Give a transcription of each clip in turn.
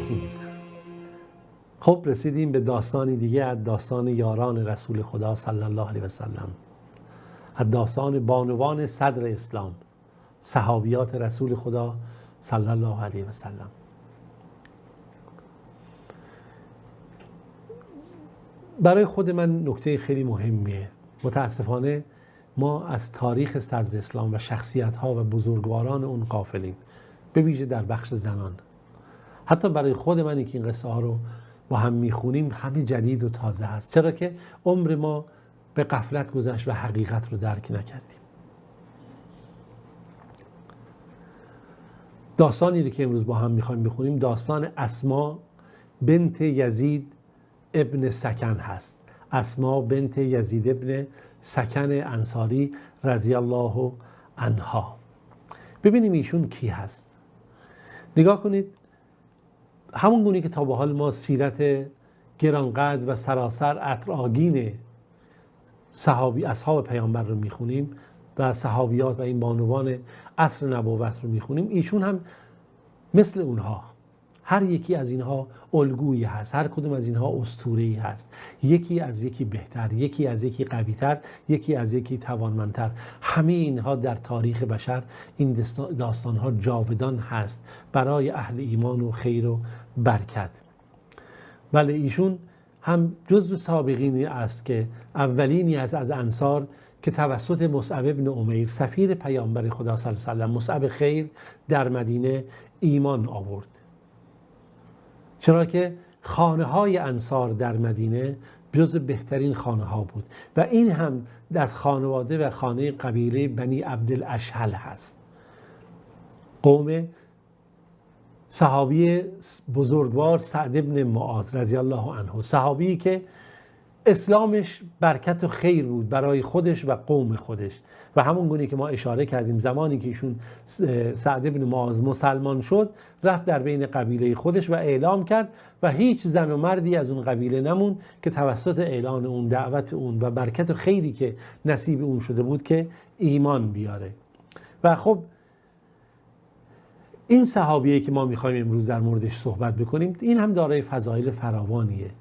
الرحیم. خب رسیدیم به داستانی دیگه از داستان یاران رسول خدا صلی الله علیه و سلم، از داستان بانوان صدر اسلام، صحابیات رسول خدا صلی الله علیه و سلم. برای خود من نکته خیلی مهمیه. متاسفانه ما از تاریخ صدر اسلام و شخصیت‌ها و بزرگواران اون غافلیم، به ویژه در بخش زنان. حتی برای خود منی که این قصه ها رو با هم میخونیم همه جدید و تازه هست، چرا که عمر ما به غفلت گذشت و حقیقت رو درک نکردیم. داستانی رو که امروز با هم میخوایم بخونیم داستان اسما بنت یزید ابن سکن هست. اسما بنت یزید ابن سکن انصاری رضی الله عنها. ببینیم ایشون کی هست. نگاه کنید، همون گونه که تا به حال ما سیرت گرانقدر و سراسر عطرآگین صحابی اصحاب پیامبر رو میخونیم و صحابیات و این بانوان عصر نبوت رو میخونیم، ایشون هم مثل اونها، هر یکی از اینها الگویی هست، هر کدوم از اینها اسطوره‌ای هست، یکی از یکی بهتر، یکی از یکی قوی‌تر، یکی از یکی توانمندتر. همه اینها در تاریخ بشر این داستانها جاودان هست برای اهل ایمان و خیر و برکت. بله، ایشون هم جزو سابقینی است که اولینی از انصار که توسط مصعب ابن عمیر سفیر پیامبر خدا صلی الله علیه و سلم، مصعب خیر، در مدینه ایمان آورد. چرا که خانه های انصار در مدینه جزو بهترین خانه ها بود و این هم از خانواده و خانه قبیله بنی عبدالاشهل هست، قوم صحابی بزرگوار سعد ابن معاذ رضی الله عنه، صحابی که اسلامش برکت و خیر بود برای خودش و قوم خودش. و همون گونه که ما اشاره کردیم زمانی که ایشون سعد ابن معاذ مسلمان شد، رفت در بین قبیله خودش و اعلام کرد و هیچ زن و مردی از اون قبیله نمون که توسط اعلان اون، دعوت اون و برکت و خیری که نصیب اون شده بود که ایمان بیاره. و خب این صحابیه که ما میخوایم امروز در موردش صحبت بکنیم، این هم دارای فضایل فراوانیه.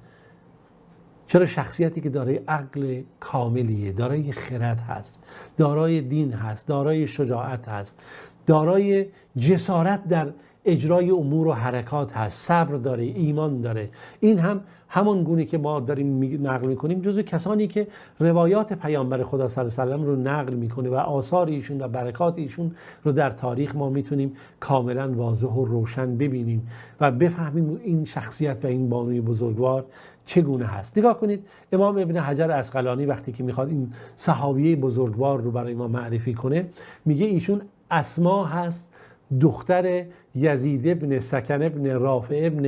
چرا؟ شخصیتی که دارای عقل کاملیه، دارای خرد هست، دارای دین هست، دارای شجاعت هست، دارای جسارت در اجرای امور و حرکات هست، صبر داره، ایمان داره. این هم همون گونه که ما داریم نقل میکنیم جزو کسانی که روایات پیامبر خدا صلی الله علیه و سلم رو نقل میکنه و آثار ایشون و برکات ایشون رو در تاریخ ما میتونیم کاملا واضح و روشن ببینیم و بفهمیم این شخصیت و این بانوی بزرگوار چگونه هست. نگاه کنید، امام ابن حجر عسقلانی وقتی که میخواد این صحابیه بزرگوار رو برای ما معرفی کنه، میگه ایشون اسما هست، دختر یزید ابن سکن ابن رافع ابن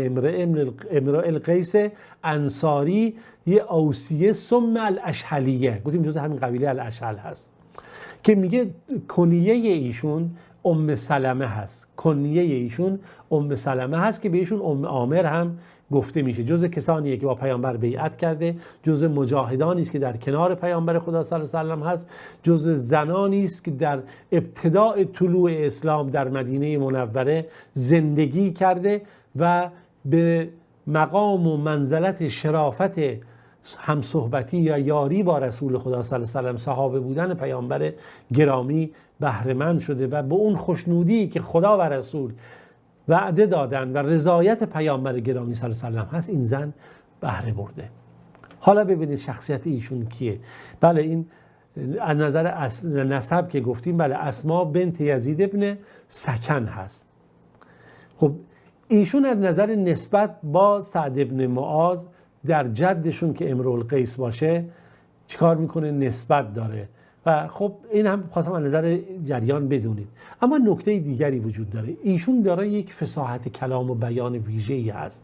امرئ القیس انصاری، یه اوسیه ثم الاشهلیه، گفتیم جز همین قبیله الاشهل هست، که میگه کنیه ایشون ام سلمه هست. کنیه ایشون ام سلمه هست که به ایشون ام عامر هم گفته میشه. جز کسانیه که با پیامبر بیعت کرده، جز مجاهدانی است که در کنار پیامبر خدا صلی الله علیه و سلم هست، جز زنانی است که در ابتداء طلوع اسلام در مدینه منوره زندگی کرده و به مقام و منزلت شرافت همصحبتی یا یاری با رسول خدا صلی الله علیه و سلم، صحابه بودن پیامبر گرامی بهره‌مند شده و به اون خوشنودی که خدا و رسول وعده دادن و رضایت پیامبر گرامی صلی الله علیه و سلم هست، این زن بهره برده. حالا ببینید شخصیت ایشون کیه. بله، این از نظر نسب که گفتیم، بله، اسما بنت یزید ابن سکن هست. خب ایشون از نظر نسبت با سعد ابن معاذ در جدشون که امرؤ القیس باشه چیکار میکنه؟ نسبت داره. و خب این هم خواستم از نظر جریان بدونید. اما نکته دیگری وجود داره، ایشون داره یک فصاحت کلام و بیان ویژه‌ای هست.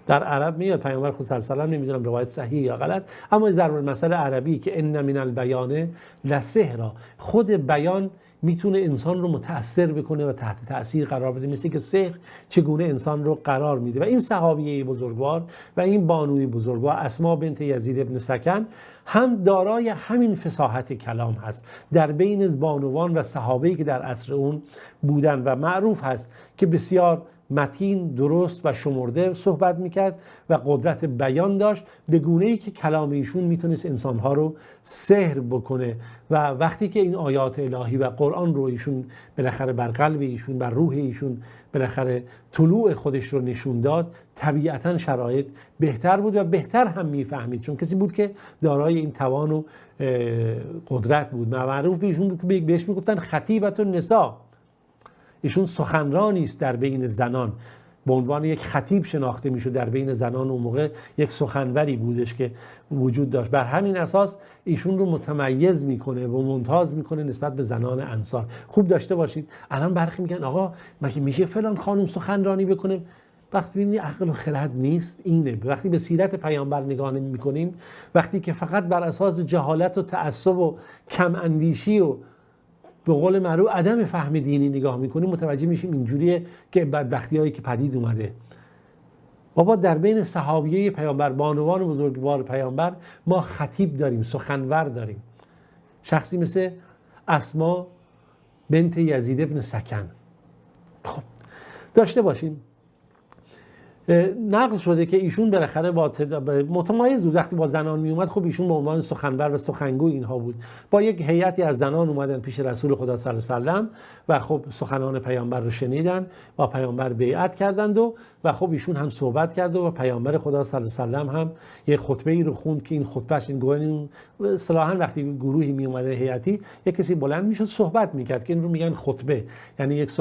در عرب میاد، پیامبر خود صلی الله علیه و سلم، نمیدونم روایت صحیح یا غلط، اما ضرب المثل عربی که ان من البیان لسحر، خود بیان میتونه انسان رو متأثر بکنه و تحت تأثیر قرار بده، مثل که سحر چگونه انسان رو قرار میده. و این صحابیه بزرگوار و این بانوی بزرگوار اسما بنت یزید ابن سکن هم دارای همین فصاحت کلام هست در بین بانوان و صحابه‌ای که در عصر اون بودن و معروف هست که بسیار متین، درست و شمرده صحبت میکرد و قدرت بیان داشت، به گونه‌ای که کلام ایشون میتونست انسانها رو سحر بکنه. و وقتی که این آیات الهی و قرآن رو ایشون بالاخره بر قلب ایشون، بر روح ایشون بالاخره طلوع خودش رو نشون داد، طبیعتاً شرایط بهتر بود و بهتر هم میفهمید، چون کسی بود که دارای این توان و قدرت بود. معروف به ایشون بود که بهش میگفتن خطیبت النساء. ایشون سخنرانی است در بین زنان، به عنوان یک خطیب شناخته میشد در بین زنان. اون موقع یک سخنوری بودش که وجود داشت. بر همین اساس ایشون رو متمیز میکنه و ممتاز میکنه نسبت به زنان انصار. خوب داشته باشید الان برخی میگن آقا مگه میشه فلان خانم سخنرانی بکنه؟ وقتی ببینید عقل و خرد نیست اینه. وقتی به سیرت پیامبر نگاه میکنیم، وقتی که فقط بر اساس جهالت و تعصب و کم اندیشی و به قول معروف عدم فهم دینی نگاه میکنیم، متوجه میشیم اینجوریه که بدبختیایی که پدید اومده. بابا در بین صحابیه پیامبر، بانوان بزرگوار پیامبر، ما خطیب داریم، سخنور داریم. شخصی مثل اسما بنت یزید ابن سکن. خب داشته باشیم. نقل شده که ایشون بالاخره با متمایز بود. وقتی با زنان می اومد، خب ایشون به عنوان سخنور و سخنگو اینها بود. با یک هیئتی از زنان اومدن پیش رسول خدا صلی الله علیه و سلم و خب سخنان پیامبر رو شنیدن، با پیامبر بیعت کردند و خب ایشون هم صحبت کرد و پیامبر خدا صلی الله علیه و سلم هم یک خطبه ای رو خوند که این خطبهش این اصطلاحاً وقتی گروهی می اومده هیئتی، یک کسی بلند میشد صحبت میکرد که این رو میگن خطبه، یعنی یک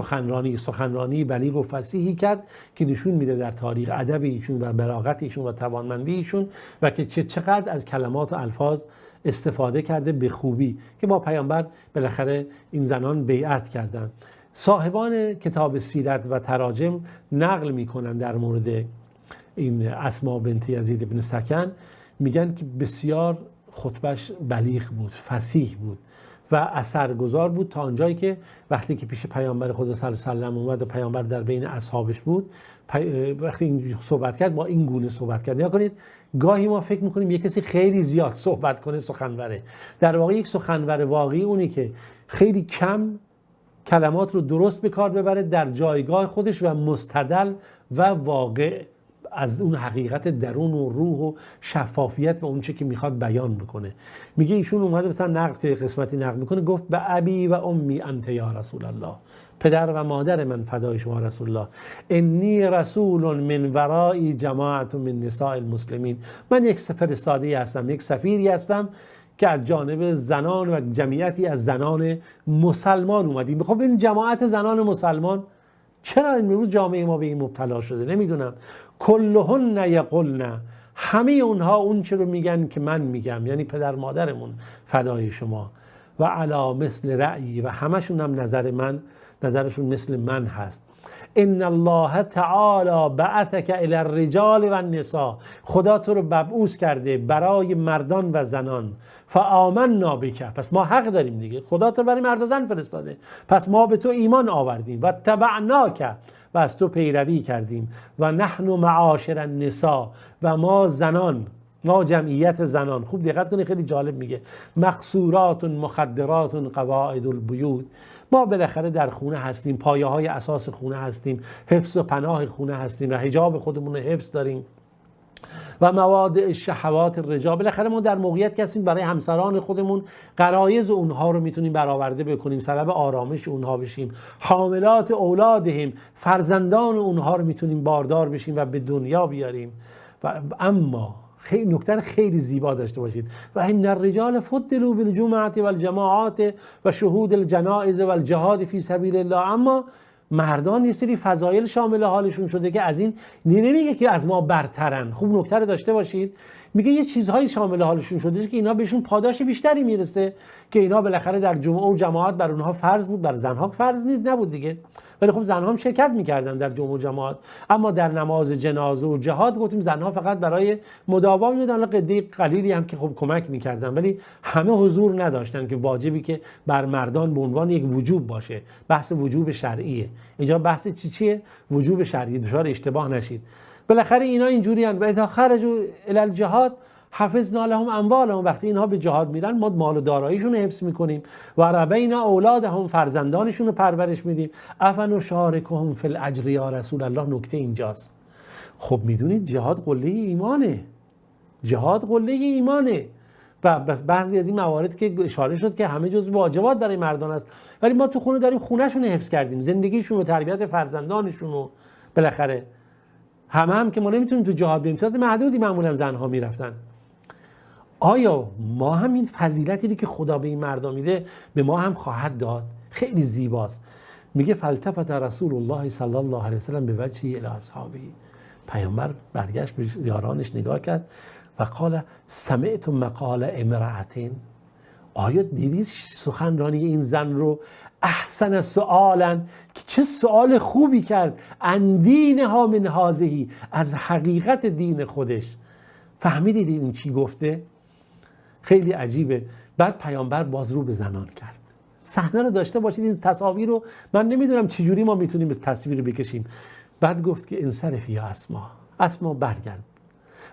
سخنرانی بلیغ و فصیحی کرد که نشون میده در تاریخ ادب ایشون و بلاغت ایشون و توانمندی ایشون و که چقدر از کلمات و الفاظ استفاده کرده به خوبی، که با پیامبر بالاخره این زنان بیعت کردند. صاحبان کتاب سیرت و تراجم نقل میکنن در مورد این اسما بنت یزید ابن سکن، میگن که بسیار خطبش بلیغ بود، فصیح بود و اثرگذار بود، تا آنجایی که وقتی که پیش پیامبر خدا صلی الله علیه و سلم اومد و پیامبر در بین اصحابش بود، وقتی این صحبت کرد با این گونه صحبت کرد. نیا کنید گاهی ما فکر میکنیم یک کسی خیلی زیاد صحبت کنه سخنوره. در واقع یک سخنور واقعی اونی که خیلی کم کلمات رو درست به کار ببره در جایگاه خودش و مستدل و واقع از اون حقیقت درون و روح و شفافیت و اون چه که میخواد بیان بکنه. میگه ایشون اومده مثلا نقل که قسمتی نقل میکنه، گفت به ابی و امی انت یا رسول الله، پدر و مادر من فدای شما رسول الله، انی رسول من ورایی جماعت من نساء المسلمین، من یک فرستاده‌ای هستم، یک سفیری هستم که از جانب زنان و جمعیتی از زنان مسلمان اومدیم. خب این جماعت زنان مسلمان چرا امروز جامعه ما به این مبتلا شده؟ نمیدونم. کلهن یقولن، همه اونها اون چه رو میگن که من میگم، یعنی پدر مادرمون فدای شما، و علا مثل رأیی، و همشون هم نظرشون مثل من هست. ان الله تعالی بعثک الی الرجال و النساء، خدا تو رو مبعوث کرده برای مردان و زنان. فآمنا بک، پس ما حق داریم دیگه، خدا تو برای مرد و زن فرستاده، پس ما به تو ایمان آوردیم. و تبعناک، و از تو پیروی کردیم. و نحن معاشر النساء، و ما زنان، ما جمعیت زنان، خوب دقت کنید خیلی جالب میگه، مقصورات مخدرات قواعد البیوت، ما بالاخره در خونه هستیم، پایه های اساس خونه هستیم، حفظ و پناه خونه هستیم و حجاب خودمون رو حفظ داریم و مواد شهوات الرجال. بالاخره ما در موقعیت هستیم برای همسران خودمون غرایز اونها رو میتونیم برآورده بکنیم، سبب آرامش اونها بشیم، حاملات اولادهم، فرزندان اونها رو میتونیم باردار بشیم و به دنیا بیاریم. و اما خیلی نکته خیلی زیبا داشته باشید، و ان الرجال فضلوا بالجمعه والجماعات و شهود الجنائز والجهاد فی سبیل الله، اما مردان یه سری فضایل شامل حالشون شده که از این نمیگه که از ما برترن. خوب نکته رو داشته باشید، میگه یه چیزهایی شامل حالشون شده که اینا بهشون پاداش بیشتری میرسه، که اینا بالاخره در جمعه و جماعت بر اونها فرض بود، بر زنها فرض نیست نبود دیگه، ولی خب زنها هم شرکت میکردن در جمعه و جماعت. اما در نماز جنازه و جهاد گفتیم زنها فقط برای مداوا میدادن، قدی قلیلی هم که خب کمک میکردن، ولی همه حضور نداشتن که واجبی که بر مردان به عنوان یک وجوب باشه. بحث وجوب شرعیه اینجا، بحث چیه؟ وجوب شرعی، دچار اشتباه نشید. بالاخره اینا اینجوری ان و اذا خرجوا الی الجهاد حفظنا لهم اموالهم، وقتی اینها به جهاد میرن ما مال و داراییشون رو حفظ میکنیم. و ربینا اولادهم، فرزندانشون رو پرورش میدیم. افنشارکهم فی الاجر یا رسول الله. نکته اینجاست. خب میدونید جهاد قله ایمانه، جهاد قله ایمانه. و بس بعضی از این موارد که اشاره شد که همه جز واجبات برای مردان است، ولی ما تو خونه داریم خونهشون رو حفظ کردیم، زندگیشون و تربیت فرزندانشون رو. بالاخره هم که ما نمیتونیم تو جهاد بریم، تعداد محدودی معمولا زنها میرفتن. آیا ما هم این فضیلتی که خدا به این مردم میده به ما هم خواهد داد؟ خیلی زیباست. میگه فالتفت رسول الله صلی الله علیه و سلم به وجهی الی اصحابه. پیامبر برگشت به یارانش نگاه کرد و قال سمعت مقال امرأتین. آیا دیدید سخنرانی این زن رو؟ احسن سؤالا، که چه سؤال خوبی کرد. عن دینها من هذه، از حقیقت دین خودش. فهمیدید این چی گفته؟ خیلی عجیبه. بعد پیامبر باز رو به زنان کرد. صحنه رو داشته باشید، این تصاویر رو من نمیدونم چجوری ما میتونیم به تصویر بکشیم. بعد گفت که انصرفی یا اسما برگرد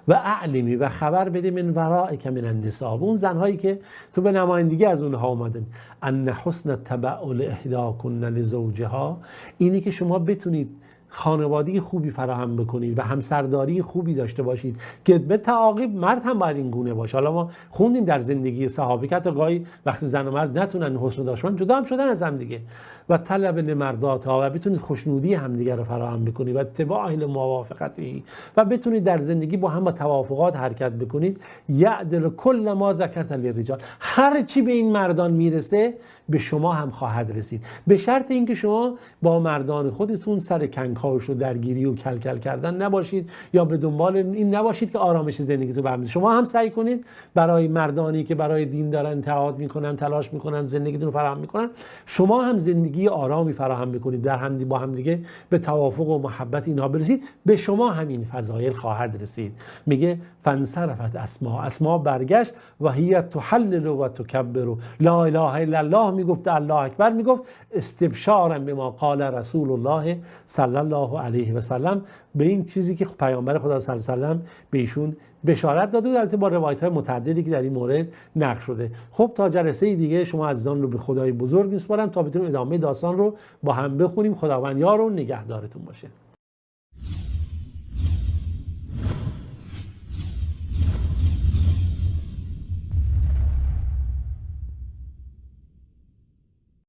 و اعلمی و خبر بده من ورائک من النساء، اون زنهایی که تو به نمایندگی از اونها اومدن، ان حسن تبعل احداکن لزوجها، اینی که شما بتونید خانوادگی خوبی فراهم بکنید و همسرداری خوبی داشته باشید که به تعاقب مرد هم باید این گونه باشه. حالا ما خوندیم در زندگی صحابه که حتی گاهی وقتی زن و مرد نتونن حسن داشتن جدا هم شدن از هم دیگه. و طلب لمردات ها، و بتونید خوشنودی همدیگه رو فراهم بکنید و اتباع موافقتی، و بتونید در زندگی با هم با توافقات حرکت بکنید. یعدل کل ما ذکرت للرجال، هر چی به این مردان میرسه به شما هم خواهد رسید، به شرط اینکه شما با مردان خودتون سر کنکاش و درگیری و کلکل کردن نباشید، یا به دنبال این نباشید که آرامش زندگیتون برمیاد. شما هم سعی کنید برای مردانی که برای دین دارن تعهد میکنن، تلاش میکنن، زندگیتون رو فراهم میکنن، شما هم زندگی آرامی فراهم بکنید، در هم با هم دیگه به توافق و محبت اینها برسید، به شما همین فضایل خواهد رسید. میگه فانصرفت اسما برگشت و هی تحلل و تکبر لا اله الا الله، میگفت الله اکبر، میگفت استبشارا به ما قال رسول الله صلی الله علیه و سلم، به این چیزی که پیامبر خدا صلی الله علیه و سلم به ایشون بشارت داده بود، البته با روایت‌های متعددی که در این مورد نقل شده. خب تا جلسه دیگه شما عزیزان رو به خدای بزرگ میسپارم تا بتونیم ادامه داستان رو با هم بخونیم. خداوند یار و نگهدارتون باشه.